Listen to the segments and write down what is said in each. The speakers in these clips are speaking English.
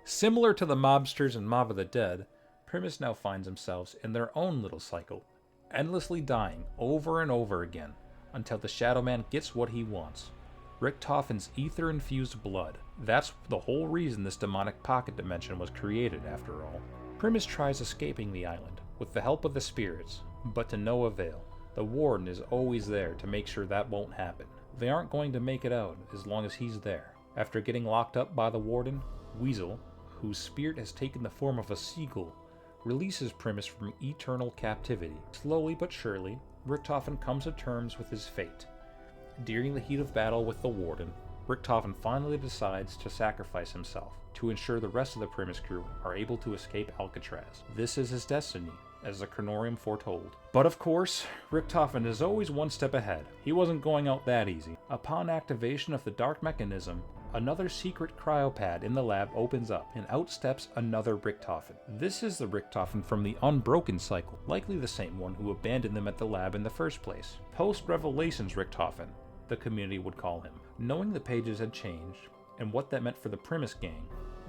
Similar to the mobsters in Mob of the Dead, Primus now finds themselves in their own little cycle, endlessly dying over and over again until the Shadow Man gets what he wants. Richtofen's ether-infused blood. That's the whole reason this demonic pocket dimension was created, after all. Primus tries escaping the island with the help of the spirits, but to no avail. The Warden is always there to make sure that won't happen. They aren't going to make it out as long as he's there. After getting locked up by the Warden, Weasel, whose spirit has taken the form of a seagull, releases Primus from eternal captivity. Slowly but surely, Richtofen comes to terms with his fate. During the heat of battle with the Warden, Richtofen finally decides to sacrifice himself to ensure the rest of the Primus crew are able to escape Alcatraz. This is his destiny, as the Chronorium foretold. But of course, Richtofen is always one step ahead. He wasn't going out that easy. Upon activation of the Dark Mechanism, another secret cryopad in the lab opens up, and out steps another Richtofen. This is the Richtofen from the Unbroken Cycle, likely the same one who abandoned them at the lab in the first place. Post-Revelations Richtofen, the community would call him. Knowing the pages had changed, and what that meant for the Primus gang,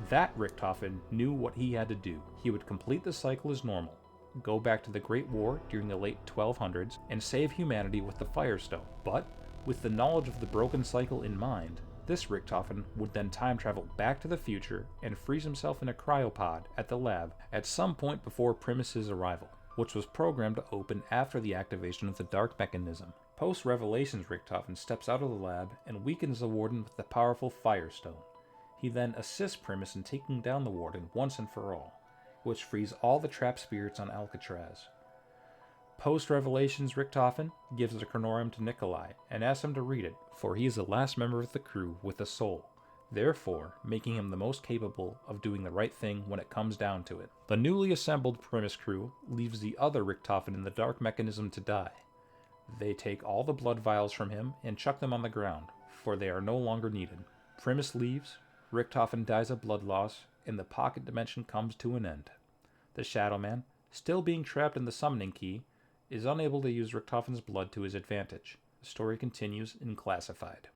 that Richtofen knew what he had to do. He would complete the cycle as normal, go back to the Great War during the late 1200s, and save humanity with the Firestone. But, with the knowledge of the broken cycle in mind, this Richtofen would then time travel back to the future and freeze himself in a cryopod at the lab at some point before Primus's arrival, which was programmed to open after the activation of the Dark Mechanism. Post-Revelations Richtofen steps out of the lab and weakens the Warden with the powerful Firestone. He then assists Primus in taking down the Warden once and for all, which frees all the trapped spirits on Alcatraz. Post-Revelations Richtofen gives the Chronorium to Nikolai and asks him to read it, for he is the last member of the crew with a soul, therefore making him the most capable of doing the right thing when it comes down to it. The newly assembled Primus crew leaves the other Richtofen in the Dark Mechanism to die. They take all the blood vials from him and chuck them on the ground, for they are no longer needed. Primus leaves, Richtofen dies of blood loss, and the pocket dimension comes to an end. The Shadow Man, still being trapped in the summoning key, is unable to use Richtofen's blood to his advantage. The story continues in Classified.